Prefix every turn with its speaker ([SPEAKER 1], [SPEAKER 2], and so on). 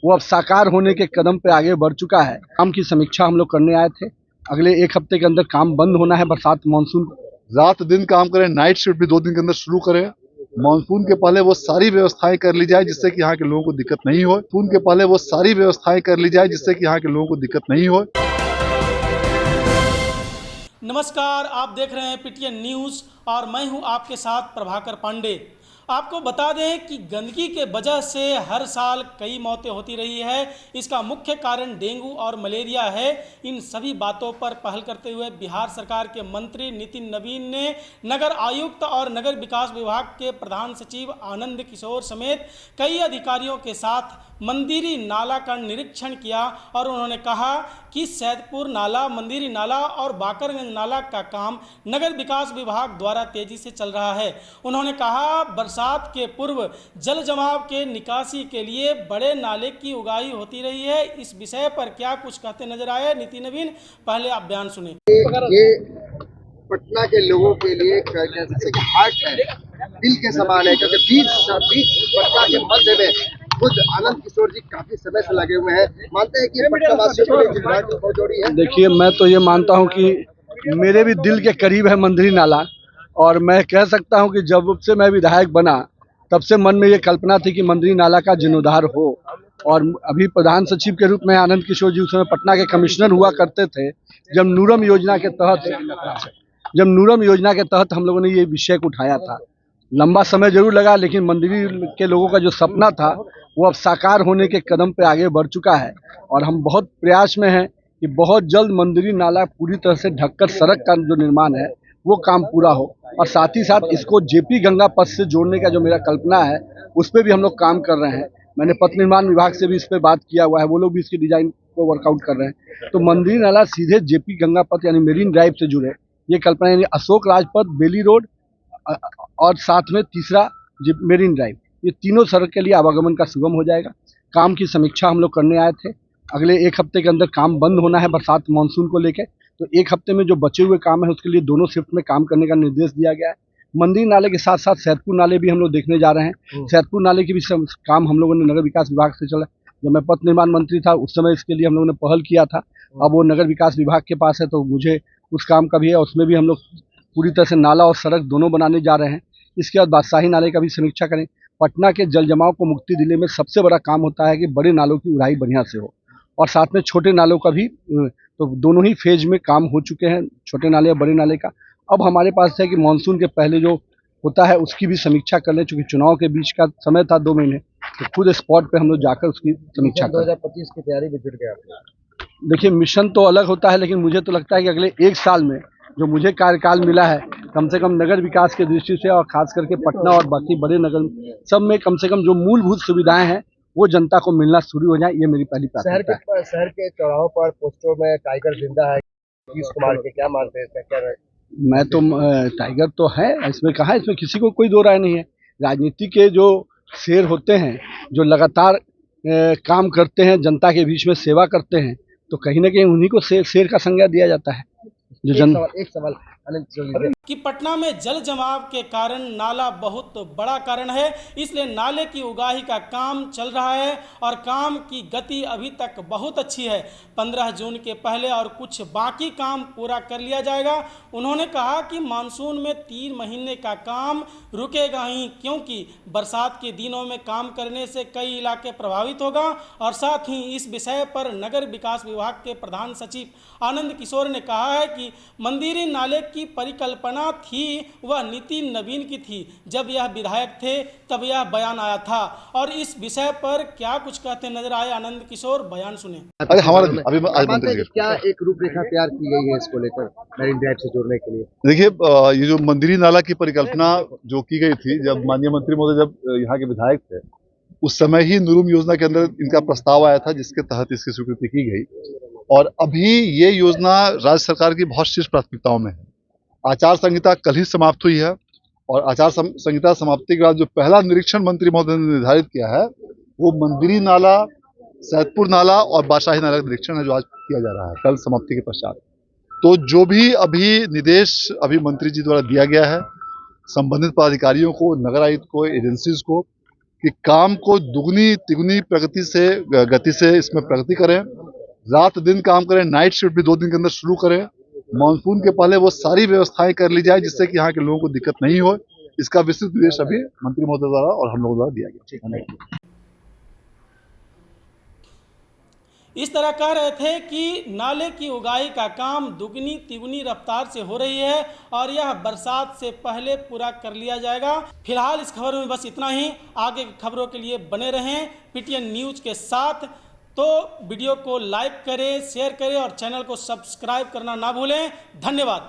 [SPEAKER 1] वो अब साकार होने के कदम पे आगे बढ़ चुका है। काम की समीक्षा हम लोग करने आए थे। अगले एक हफ्ते के अंदर काम बंद होना है। बरसात मानसून
[SPEAKER 2] रात दिन काम करें, नाइट शिफ्ट भी 2 दिन के अंदर शुरू करें। मानसून के पहले वो सारी व्यवस्थाएं कर ली जाए जिससे कि यहाँ के लोगों को दिक्कत नहीं हो। मानसून के पहले वो सारी व्यवस्थाएं कर ली जाए जिससे कि यहाँ के लोगों को दिक्कत नहीं हो।
[SPEAKER 3] नमस्कार, आप देख रहे हैं पीटीएन न्यूज़ और मैं हूं आपके साथ प्रभाकर पांडे। आपको बता दें कि गंदगी के वजह से हर साल कई मौतें होती रही है। इसका मुख्य कारण डेंगू और मलेरिया है। इन सभी बातों पर पहल करते हुए बिहार सरकार के मंत्री नितिन नवीन ने नगर आयुक्त और नगर विकास विभाग के प्रधान सचिव आनंद किशोर समेत कई अधिकारियों के साथ मंदिरी नाला का निरीक्षण किया और उन्होंने कहा कि सैदपुर नाला, मंदिरी नाला और बाकरगंज नाला का काम नगर विकास विभाग द्वारा तेजी से चल रहा है। उन्होंने कहा बरसात के पूर्व जल जमाव के निकासी के लिए बड़े नाले की उगाही होती रही है। इस विषय पर क्या कुछ कहते नजर आए नितिन नवीन, पहले आप बयान सुने।
[SPEAKER 4] ये पटना के लोगों के लिए हार्ट है, दिल के समान है, क्योंकि बीच पटना के मध्य में खुद आनंद किशोर जी काफी समय से लगे हुए हैं। मानते हैं कि पटना वासियों के लिए जिम्मेदारी बहुत जोड़ी है।
[SPEAKER 1] देखिए, मैं तो ये मानता हूँ कि मेरे भी दिल के करीब है मंदिरी नाला, और मैं कह सकता हूँ कि जब से मैं विधायक बना तब से मन में ये कल्पना थी कि मंदिरी नाला का जीर्णोद्धार हो। और अभी प्रधान सचिव के रूप में आनंद किशोर जी उस समय पटना के कमिश्नर हुआ करते थे। जब नूरम योजना के तहत हम लोगों ने ये विषय को उठाया था। लंबा समय जरूर लगा, लेकिन मंदिरी के लोगों का जो सपना था वो अब साकार होने के कदम पे आगे बढ़ चुका है। और हम बहुत प्रयास में हैं कि बहुत जल्द मंदिरी नाला पूरी तरह से ढककर सड़क का जो निर्माण है वो काम पूरा हो, और साथ ही साथ इसको जेपी गंगा पथ से जोड़ने का जो मेरा कल्पना है उस पर भी हम लोग काम कर रहे हैं। मैंने पथ निर्माण विभाग से भी इस पर बात किया हुआ है, वो लोग भी इसकी डिजाइन को वर्कआउट कर रहे हैं। तो मंदिरी नाला सीधे जेपी गंगा पथ यानी मेरीन ड्राइव से जुड़े, ये कल्पना, यानी अशोक राजपथ, बेली रोड और साथ में तीसरा मेरीन ड्राइव, ये तीनों सड़क के लिए आवागमन का सुगम हो जाएगा। काम की समीक्षा हम लोग करने आए थे। अगले एक हफ्ते के अंदर काम बंद होना है बरसात मानसून को लेकर। तो एक हफ्ते में जो बचे हुए काम है उसके लिए दोनों शिफ्ट में काम करने का निर्देश दिया गया है। मंदिर नाले के साथ साथ सैदपुर नाले भी हम लोग देखने जा रहे हैं। सैदपुर नाले की भी काम हम लोगों ने नगर विकास विभाग से चला। जब मैं पथ निर्माण मंत्री था उस समय इसके लिए हम लोगों ने पहल किया था। अब वो नगर विकास विभाग के पास है, तो मुझे उस काम का भी है। उसमें भी हम लोग पूरी तरह से नाला और सड़क दोनों बनाने जा रहे हैं। इसके बाद बादशाही नाले का भी समीक्षा करें। पटना के जल जमाव को मुक्ति दिलाने में सबसे बड़ा काम होता है कि बड़े नालों की उड़ाई बढ़िया से हो, और साथ में छोटे नालों का भी, तो दोनों ही फेज में काम हो चुके हैं, छोटे नाले और बड़े नाले का। अब हमारे पास है कि मानसून के पहले जो होता है उसकी भी समीक्षा कर लें, चूँकि चुनाव के बीच का समय था 2 महीने, तो खुद स्पॉट पे हम लोग जाकर उसकी समीक्षा करें।
[SPEAKER 4] 2025 की तैयारी में जुट गया।
[SPEAKER 1] देखिए, मिशन तो अलग होता है, लेकिन मुझे तो लगता है कि अगले 1 साल में जो मुझे कार्यकाल मिला है, कम से कम नगर विकास की दृष्टि से और खास करके पटना और बाकी बड़े नगर सब में कम से कम जो मूलभूत सुविधाएं हैं वो जनता को मिलना शुरू हो जाए, ये मेरी पहली प्राथमिकता है।
[SPEAKER 4] शहर के चौराहों पर पोस्टरों में टाइगर जिंदा है, नीतीश कुमार के क्या मानते हैं, इसका क्या है?
[SPEAKER 1] मैं तो टाइगर तो है, इसमें कहा, इसमें किसी को कोई दो राय नहीं है। राजनीति के जो शेर होते हैं, जो लगातार काम करते हैं, जनता के बीच में सेवा करते हैं, तो कहीं ना कहीं उन्हीं को शेर का संज्ञा दिया जाता है। जो
[SPEAKER 4] एक सवाल
[SPEAKER 3] कि पटना में जल जमाव के कारण नाला बहुत बड़ा कारण है, इसलिए नाले की उगाही का काम चल रहा है और काम की गति अभी तक बहुत अच्छी है। 15 जून के पहले और कुछ बाकी काम पूरा कर लिया जाएगा। उन्होंने कहा कि मानसून में 3 महीने का काम रुकेगा ही, क्योंकि बरसात के दिनों में काम करने से कई इलाके प्रभावित होगा। और साथ ही इस विषय पर नगर विकास विभाग के प्रधान सचिव आनंद किशोर ने कहा है कि मंदिरी नाले की परिकल्पना थी वह नितिन नवीन की थी। जब यह विधायक थे तब यह बयान आया था। और इस विषय पर क्या कुछ कहते नजर आए आनंद किशोर, बयान सुने।
[SPEAKER 2] अरे हमारा अभी
[SPEAKER 4] क्या एक रूपरेखा तैयार की गई है इसको लेकर मेरीन ड्राइव से जोड़ने के लिए?
[SPEAKER 2] देखिए, ये जो मंदिरी नाला की परिकल्पना जो की गई थी, जब माननीय मंत्री महोदय जब यहाँ के विधायक थे, उस समय ही नुरुम योजना के अंदर इनका प्रस्ताव आया था, जिसके तहत इसकी स्वीकृति की गई। और अभी ये योजना राज्य सरकार की बहुत शीर्ष प्राथमिकताओं में है। आचार संहिता कल ही समाप्त हुई है, और आचार संहिता समाप्ति के बाद जो पहला निरीक्षण मंत्री महोदय ने निर्धारित किया है वो मंदिरी नाला, सैदपुर नाला और बादशाही नाला का निरीक्षण है, जो आज किया जा रहा है कल समाप्ति के पश्चात। तो जो भी अभी निर्देश अभी मंत्री जी द्वारा दिया गया है संबंधित पदाधिकारियों को, नगर आयुक्त को, एजेंसीज को, कि काम को दुगनी तिगुनी गति से इसमें प्रगति करें, रात दिन काम करें, नाइट शिफ्ट भी 2 दिन के अंदर शुरू करें। मानसून के पहले वो सारी व्यवस्थाएं कर ली जाए जिससे कि यहाँ के लोगों को दिक्कत नहीं हो। इसका विस्तृत निर्देश अभी मंत्री महोदय द्वारा और हम लोगों द्वारा दिया गया।
[SPEAKER 3] इस तरह कह रहे थे कि नाले की उगाई का काम दुगनी तिगुनी रफ्तार से हो रही है और यह बरसात से पहले पूरा कर लिया जाएगा। फिलहाल इस खबर में बस इतना ही। आगे की खबरों के लिए बने रहें पीटीएन न्यूज़ के साथ। तो वीडियो को लाइक करें, शेयर करें और चैनल को सब्सक्राइब करना ना भूलें। धन्यवाद।